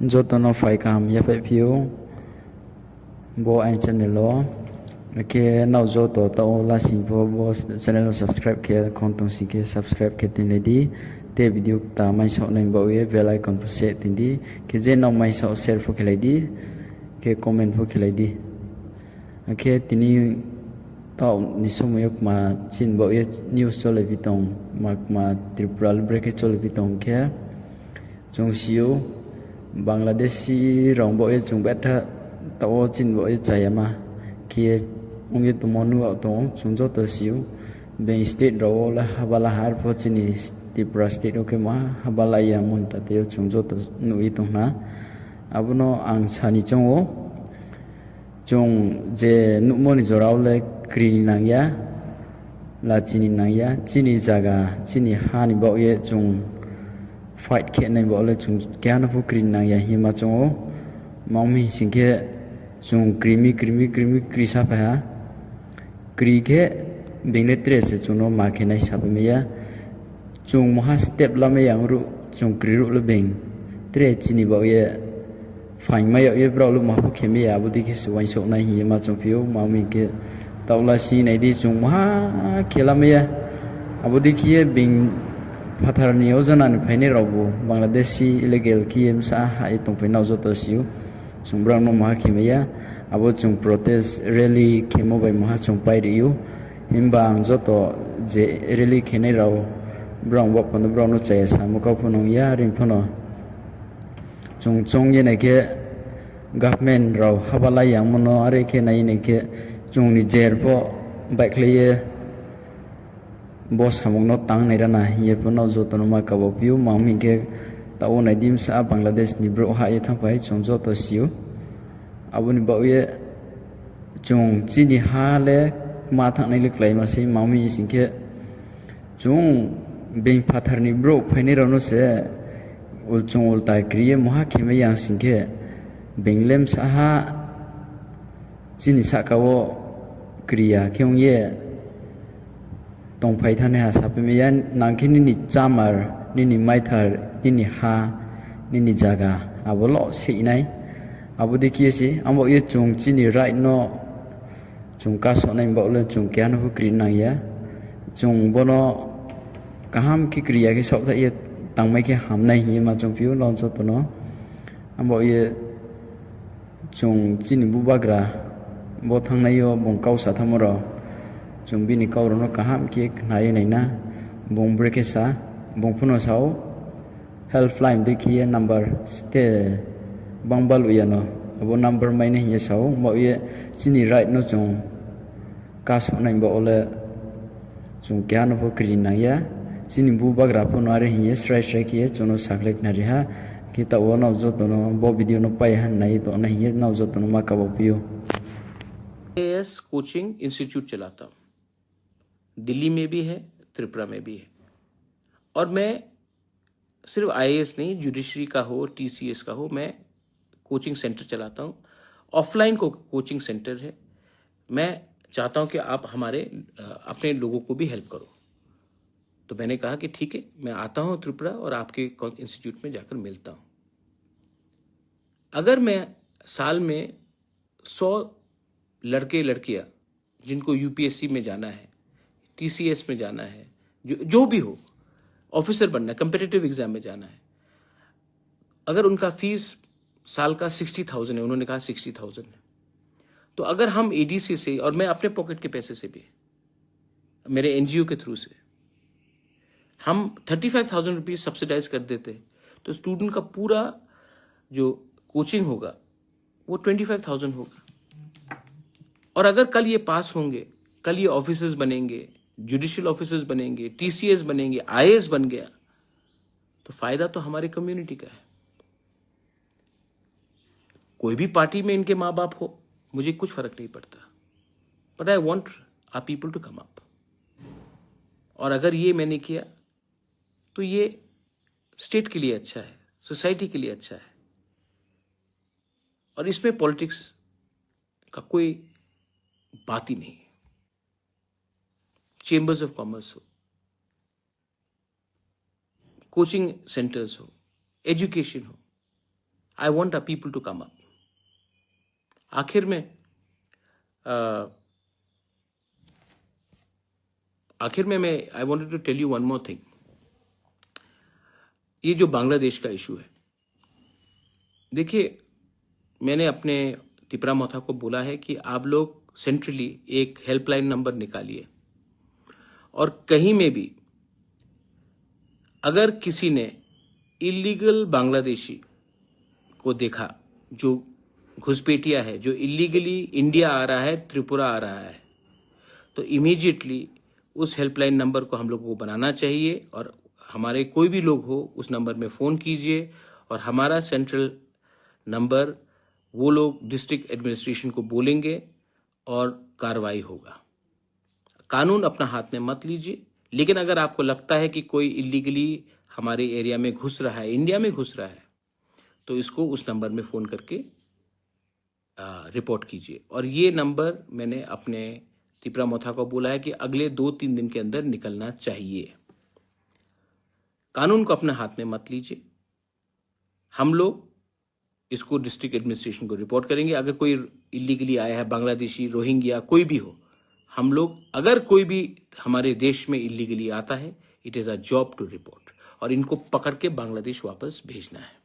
जो तो no phi काम या फाइ फिउ बो आई चैनल लो के नाउ जो तो ला सिंह बो चैनल सब्सक्राइब के खोंतों सी के सब्सक्राइब के tin लेदी ते वीडियो ता माइ सौ नहीं बावे बेल आइकन पर सेट तिंदी के जे नाउ माइ सौ शेयर फो खिलाइदी के कमेंट फो खिलाइदी के तिनी ताउ निसुमयुक मा चिन बावे न्यूज़ चले बितों मा त्रिपुरा ब्रेक चले बितों के जोंसियो बांग्लादेशी रंगबो ए जों बेटा ताओ चिनबो ए चायमा कि उंगे तो मनु तो चुंजो तो सियो बे स्टेट रो ला हवाला हार पोचिनी त्रिपुरा स्टेट ओके मा हवाला या मुनता ते चुंजो तो नुई तो ना अबनो आं सानि चंगो जों जे नुमोनि जोरावले क्रिनि नांगया ला चिनि नांगया चिनि जागा चिनि हानि बाव ये जों फाइट के नहीं बोले चुं क्या ना फु क्रीन ना या हिमा चों मामी सिंके चुं क्रीमी क्रीसा पहा क्री के बिंगले त्रे से चुनो माके नहीं साब में या चुं महा स्टेप ला में yang ru चुं क्री ru ले बिंग त्रे चिनी बाव ये फाइन में ये ब्राउ लु महा के में या बुद्धि के सुवाई सो नहीं हिमा चों पियो मामी के तावला सी नहीं दी चुं महा खेला में या अब देखिए बिंग फाथारनि अजानानि फायने रावबो बांग्लादेशी इलीगल किएम सा हाय तंफैनाव जतसिउ सुंब्रां नो मा खेमेया आबो जों प्रोटेस्ट रैली खेमो बाय महा जों पाइरिउ हिमबा आं जतो जे रैली खेने राव ब्रां बापन ब्रां नो चाय सामुकाव फनो या रिंफनो जों ये नेके गवर्नमेंट राव हाबाला यांमनो आरे के नाय नेके जोंनि जेरपो बाइकलेये बॉस हमों नो तांग नहीं रहा ये पनो जो तो नमा कबो पियो मामी के ताऊ नहीं दिम सा बांग्लादेश निब्रो हा ये था भाई चों जो तो सियो अब उन बावे चों चीनी हाले माथा नहीं लिख लाई मासे मामी इसिंके चों बेंग पाथर निब्रो फैने रनो से उल चों उल ताई क्रिये महा खेमे yang सिंके बेंगलेम सा चीनी सा कावो क्रिया क्यों ये तंफाई थाने हा सापे में या नांखि निनि चामार निनि माइथार निनि हा निनि जागा आबोलो सेइनाय आबो देखिए से आमो ये चुं चिनि राइट नो चुं कासो नाइ बावले चुं क्यानो हो क्रिन नाया चुं बोनो काहाम की क्रिया के सब ये तंगमाय के हामनाय हिये मा चुं पियो लॉन्च तो नो आमो ये चुं चिनि बुबाग्रा बो थांनायो बंकाव साथामरो जों बिनि कावरनो काहाम के नाय नैना बं ब्रेकेसा बंफनो साव हेल्पलाइन देखिए नंबर स्टे बंबाल उयानो अब नंबर मायने ये साव मो ये चिनि राइट नो जों कासो नाय बोले जों क्यानो फो क्रिन नाया चिनि बुबाग्रा फनो आरे हिये स्ट्राइ किए जोनो साखलेक नारिहा कि ताव नाव जो तो बो वीडियो नो पाय हन नाय तो ना हिये नाव जो तो मा काबो पियो एएस कोचिंग इंस्टीट्यूट चलाता हूं दिल्ली में भी है त्रिपुरा में भी है और मैं सिर्फ आईएएस नहीं जुडिशरी का हो टीसीएस का हो मैं कोचिंग सेंटर चलाता हूं ऑफलाइन कोचिंग सेंटर है मैं चाहता हूं कि आप हमारे अपने लोगों को भी हेल्प करो तो मैंने कहा कि ठीक है मैं आता हूं त्रिपुरा और आपके इंस्टीट्यूट में जाकर मिलता हूं अगर मैं साल में 100 लड़के लड़कियां जिनको यूपीएससी में जाना है टीसीएस में जाना है जो भी हो ऑफिसर बनना है कम्पिटिटिव एग्जाम में जाना है अगर उनका फीस साल का 60,000 है उन्होंने कहा 60,000 है तो अगर हम एडीसी से और मैं अपने पॉकेट के पैसे से भी मेरे एनजीओ के थ्रू से हम 35,000 रुपीज सब्सिडाइज कर देते तो स्टूडेंट का पूरा जो कोचिंग होगा वो 25,000 होगा और अगर कल ये पास होंगे कल ये ऑफिसर्स बनेंगे जुडिशियल ऑफिसर्स बनेंगे टीसीएस बनेंगे आईएएस बन गया तो फायदा तो हमारी कम्युनिटी का है कोई भी पार्टी में इनके माँ बाप हो मुझे कुछ फर्क नहीं पड़ता but I want our people to come up और अगर ये मैंने किया तो ये स्टेट के लिए अच्छा है सोसाइटी के लिए अच्छा है और इसमें पॉलिटिक्स का कोई बात ही नहीं है चेंबर्स ऑफ कॉमर्स हो कोचिंग सेंटर्स हो एजुकेशन हो I want a people to come up. आखिर में मैं I wanted to tell you one more thing. ये जो बांग्लादेश का इशू है, देखिए, मैंने अपने तिपरा मोथा को बोला है कि आप लोग सेंट्रली एक हेल्पलाइन नंबर निकालिए, और कहीं में भी अगर किसी ने इलीगल बांग्लादेशी को देखा, जो घुसपैठिया है, जो इलीगली इंडिया आ रहा है, त्रिपुरा आ रहा है, तो इमीडिएटली उस हेल्पलाइन नंबर को हम लोगों को बनाना चाहिए, और हमारे कोई भी लोग हो उस नंबर में फ़ोन कीजिए, और हमारा सेंट्रल नंबर वो लोग डिस्ट्रिक्ट एडमिनिस्ट्रेशन को बोलेंगे और कार्रवाई होगा। कानून अपना हाथ में मत लीजिए, लेकिन अगर आपको लगता है कि कोई इलीगली हमारे एरिया में घुस रहा है, इंडिया में घुस रहा है, तो इसको उस नंबर में फ़ोन करके रिपोर्ट कीजिए। और ये नंबर मैंने अपने तिपरा मोथा को बोला है कि अगले 2-3 दिन के अंदर निकलना चाहिए। कानून को अपने हाथ में मत लीजिए। हम लोग इसको डिस्ट्रिक्ट एडमिनिस्ट्रेशन को रिपोर्ट करेंगे। अगर कोई इलीगली आया है, बांग्लादेशी, रोहिंग्या, कोई भी हो, हम लोग, अगर कोई भी हमारे देश में इलीगली आता है, it is a job to report, और इनको पकड़ के बांग्लादेश वापस भेजना है।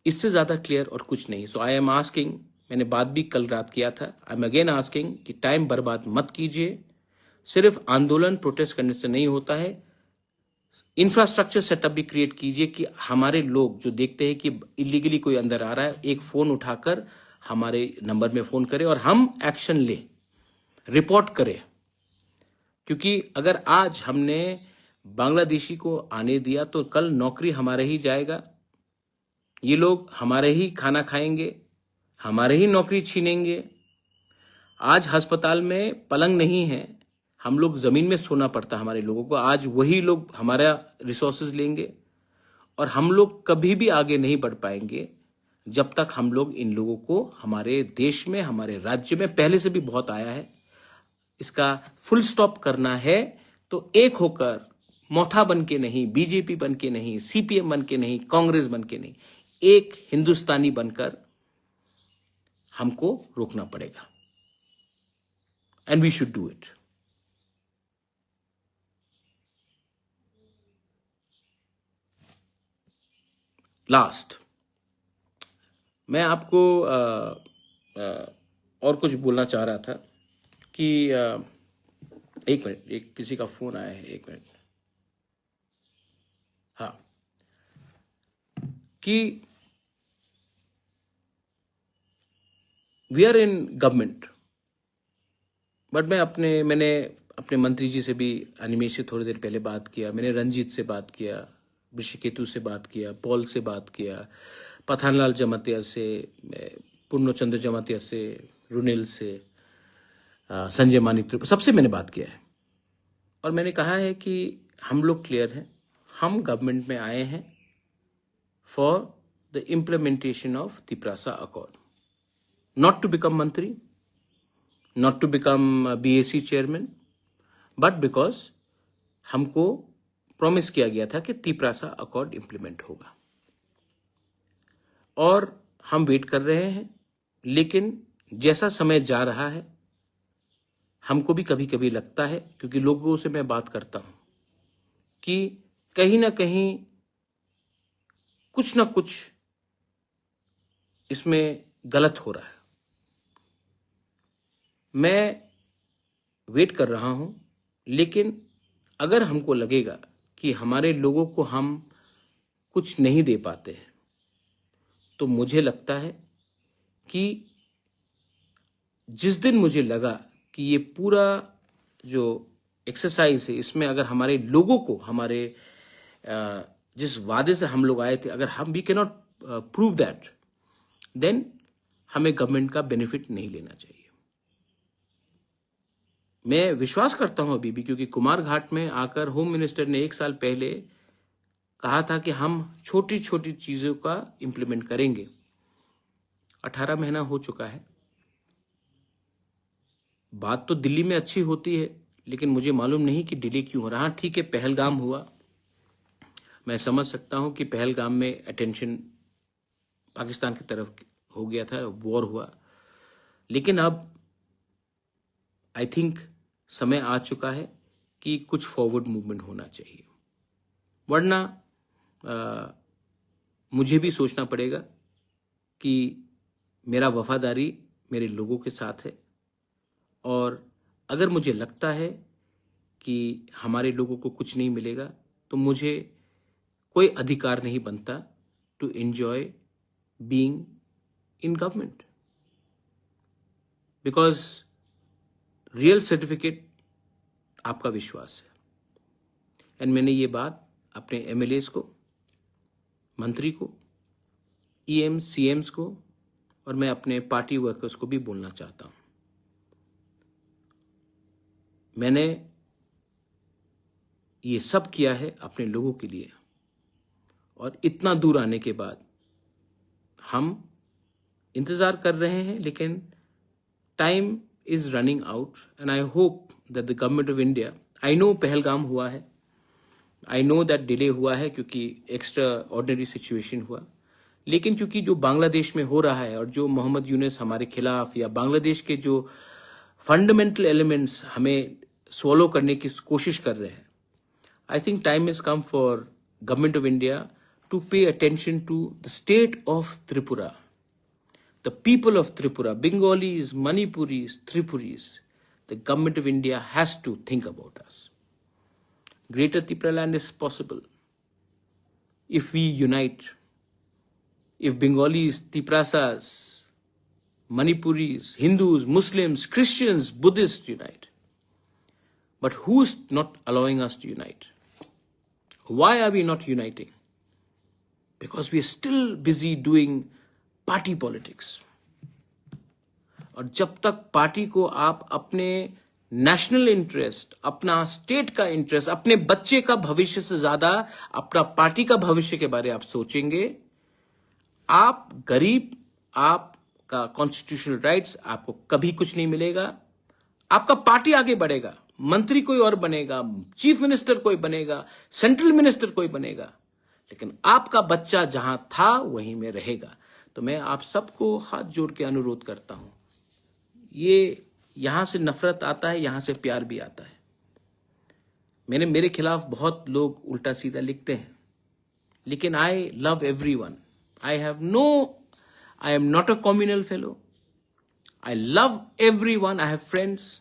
इससे ज्यादा क्लियर और कुछ नहीं। सो आई एम आस्किंग, मैंने बात भी कल रात किया था, आई एम अगेन आस्किंग कि टाइम बर्बाद मत कीजिए। सिर्फ आंदोलन, प्रोटेस्ट करने से नहीं होता है, इंफ्रास्ट्रक्चर सेटअप भी क्रिएट कीजिए कि हमारे लोग जो देखते हैं कि इलीगली कोई अंदर आ रहा है, एक फोन उठाकर हमारे नंबर में फोन करें और हम एक्शन लें, रिपोर्ट करें। क्योंकि अगर आज हमने बांग्लादेशी को आने दिया तो कल नौकरी हमारे ही जाएगा, ये लोग हमारे ही खाना खाएंगे, हमारे ही नौकरी छीनेंगे। आज अस्पताल में पलंग नहीं है, हम लोग जमीन में सोना पड़ता हमारे लोगों को, आज वही लोग हमारा रिसोर्सेज लेंगे, और हम लोग कभी भी आगे नहीं बढ़ पाएंगे जब तक हम लोग इन लोगों को हमारे देश में, हमारे राज्य में, पहले से भी बहुत आया है, इसका फुल स्टॉप करना है। तो एक होकर, मोथा बन के नहीं, बीजेपी बन के नहीं, सीपीएम बन के नहीं, कांग्रेस बन के नहीं, एक हिंदुस्तानी बनकर हमको रोकना पड़ेगा, and we should do it. Last, मैं आपको और कुछ बोलना चाह रहा था कि एक मिनट, एक किसी का फोन आया है, एक मिनट। हाँ, कि we are in government, but मैंने अपने मंत्री जी से भी, अनिमेश से थोड़ी देर पहले बात किया, मैंने रंजीत से बात किया, ऋषिकेतु से बात किया, पॉल से बात किया, पठानलाल जमातिया से, पूर्णचंद्र जमातिया से, रुनिल से, संजय मानिक, सबसे मैंने बात किया है। और मैंने कहा है कि हम लोग क्लियर हैं, हम गवर्नमेंट में आए हैं for the implementation of Tiprasa accord, not to become मंत्री, not to become BAC chairman, but because हमको प्रॉमिस किया गया था कि तिपरासा अकॉर्ड इंप्लीमेंट होगा, और हम वेट कर रहे हैं। लेकिन जैसा समय जा रहा है, हमको भी कभी कभी लगता है, क्योंकि लोगों से मैं बात करता हूं, कि कहीं ना कहीं कुछ ना कुछ इसमें गलत हो रहा है। मैं वेट कर रहा हूं, लेकिन अगर हमको लगेगा कि हमारे लोगों को हम कुछ नहीं दे पाते हैं, तो मुझे लगता है कि जिस दिन मुझे लगा कि ये पूरा जो एक्सरसाइज है, इसमें अगर हमारे लोगों को, हमारे जिस वादे से हम लोग आए थे, अगर हम we can not prove that, then हमें गवर्नमेंट का बेनिफिट नहीं लेना चाहिए। मैं विश्वास करता हूं अभी भी, क्योंकि कुमार घाट में आकर होम मिनिस्टर ने 1 साल पहले कहा था कि हम छोटी छोटी चीजों का इंप्लीमेंट करेंगे। 18 महीना हो चुका है, बात तो दिल्ली में अच्छी होती है, लेकिन मुझे मालूम नहीं कि डिले क्यों हो रहा। ठीक है, पहलगाम हुआ, मैं समझ सकता हूं कि पहलगाम में अटेंशन पाकिस्तान की तरफ हो गया था, वॉर हुआ। लेकिन अब आई थिंक समय आ चुका है कि कुछ फॉरवर्ड मूवमेंट होना चाहिए, वरना मुझे भी सोचना पड़ेगा कि मेरा वफादारी मेरे लोगों के साथ है, और अगर मुझे लगता है कि हमारे लोगों को कुछ नहीं मिलेगा तो मुझे कोई अधिकार नहीं बनता to enjoy being in government, because real certificate आपका विश्वास है। एंड मैंने ये बात अपने एमएलएस को, मंत्री को, ईएम सीएम्स को, और मैं अपने पार्टी वर्कर्स को भी बोलना चाहता हूं। मैंने ये सब किया है अपने लोगों के लिए, और इतना दूर आने के बाद हम इंतजार कर रहे हैं, लेकिन time is running out and I hope that the government of India, I know Pahalgam हुआ है, आई नो दैट डिले हुआ है क्योंकि एक्स्ट्रा ऑर्डिनरी सिचुएशन हुआ, लेकिन क्योंकि जो बांग्लादेश में हो रहा है और जो मोहम्मद यूनुस हमारे खिलाफ या बांग्लादेश के जो फंडामेंटल एलिमेंट्स हमें स्वॉलो करने की कोशिश कर रहे हैं, I think time is come for government of India to pay attention to the state of Tripura, the people of Tripura, Bengalis, Manipuris, Tripuris. The government of India has to think about us. Greater Tripura land is possible if we unite. If Bengalis, Triprasas, Manipuris, Hindus, Muslims, Christians, Buddhists unite. But who's not allowing us to unite? Why are we not uniting? Because we are still busy doing party politics. और जब तक party को आप अपने national interest, अपना state का interest, अपने बच्चे का भविष्य से ज्यादा अपना पार्टी का भविष्य के बारे में आप सोचेंगे, आप गरीब, आपका कॉन्स्टिट्यूशनल राइट्स, आपको कभी कुछ नहीं मिलेगा। आपका पार्टी आगे बढ़ेगा, मंत्री कोई और बनेगा, चीफ मिनिस्टर कोई बनेगा, सेंट्रल मिनिस्टर कोई बनेगा, लेकिन आपका बच्चा जहां था वहीं में रहेगा। तो मैं आप सबको हाथ जोड़ के अनुरोध करता हूं, ये यहां से नफरत आता है, यहां से प्यार भी आता है। मेरे खिलाफ बहुत लोग उल्टा सीधा लिखते हैं, लेकिन I love everyone. I am not a communal fellow, I love everyone, I have friends.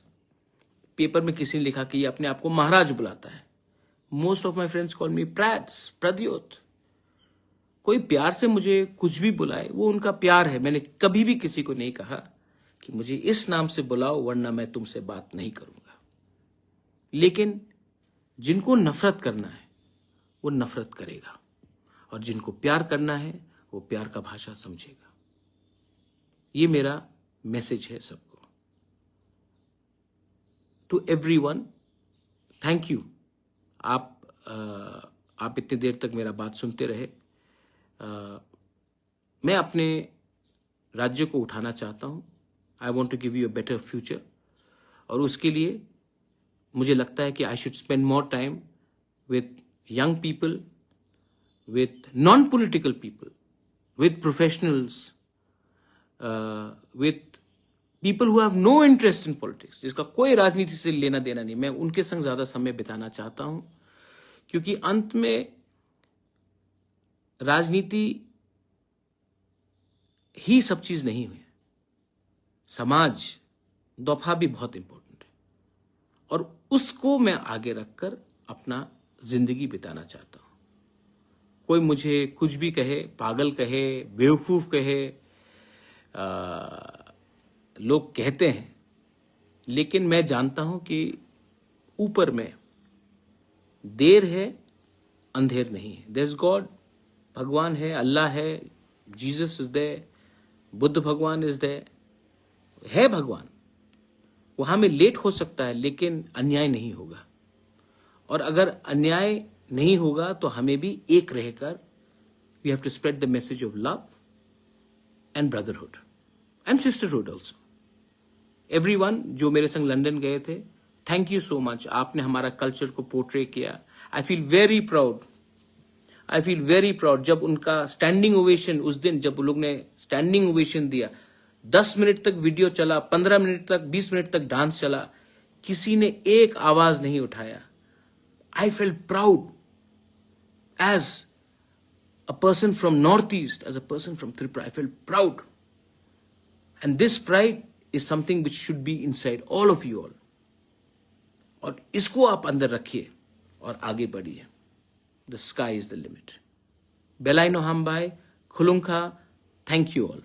Paper में किसी ने लिखा कि ये अपने आप को महाराज बुलाता है। Most of my friends call मी प्रद्योत। कोई प्यार से मुझे कुछ भी बुलाए, वो उनका प्यार है। मैंने कभी भी किसी को नहीं कहा कि मुझे इस नाम से बुलाओ वरना मैं तुमसे बात नहीं करूंगा। लेकिन जिनको नफरत करना है वो नफरत करेगा, और जिनको प्यार करना है वो प्यार का भाषा समझेगा। ये मेरा मैसेज है सबको। To everyone, thank you. आप इतनी देर तक मेरा बात सुनते रहे। मैं अपने राज्य को उठाना चाहता हूं। I want to give you a better future, और उसके लिए मुझे लगता है कि I should spend more time with young people, with non political people, with professionals, with people who have no interest in politics, जिसका कोई राजनीति से लेना देना नहीं। मैं उनके संग ज्यादा समय बिताना चाहता हूं, क्योंकि अंत में राजनीति ही सब चीज नहीं हुई, समाज दफा भी बहुत इंपॉर्टेंट है, और उसको मैं आगे रखकर अपना जिंदगी बिताना चाहता हूं। कोई मुझे कुछ भी कहे, पागल कहे, बेवकूफ कहे, लोग कहते हैं, लेकिन मैं जानता हूं कि ऊपर में देर है, अंधेर नहीं है। देयर इज गॉड, भगवान है, अल्लाह है, जीसस इज देयर, बुद्ध भगवान इज देयर, है भगवान। वहां में लेट हो सकता है, लेकिन अन्याय नहीं होगा। और अगर अन्याय नहीं होगा तो हमें भी एक रहकर we have to spread the message of love and brotherhood and sisterhood also. Everyone जो मेरे संग लंदन गए थे, थैंक यू सो मच। आपने हमारा कल्चर को पोर्ट्रे किया। I feel very proud. I feel very proud. जब उनका स्टैंडिंग ओवेशन उस दिन, जब लोग ने स्टैंडिंग ओवेशन दिया, 10 मिनट तक वीडियो चला, 15 मिनट तक, 20 मिनट तक डांस चला, किसी ने एक आवाज नहीं उठाया। I feel proud as a person from Northeast, as a person from Tripura. I felt proud. And this pride is something which should be inside all of you all. और इसको आप अंदर रखिए और आगे बढ़िए। The sky is the limit. Belai no Hambai, Khulunka, thank you all.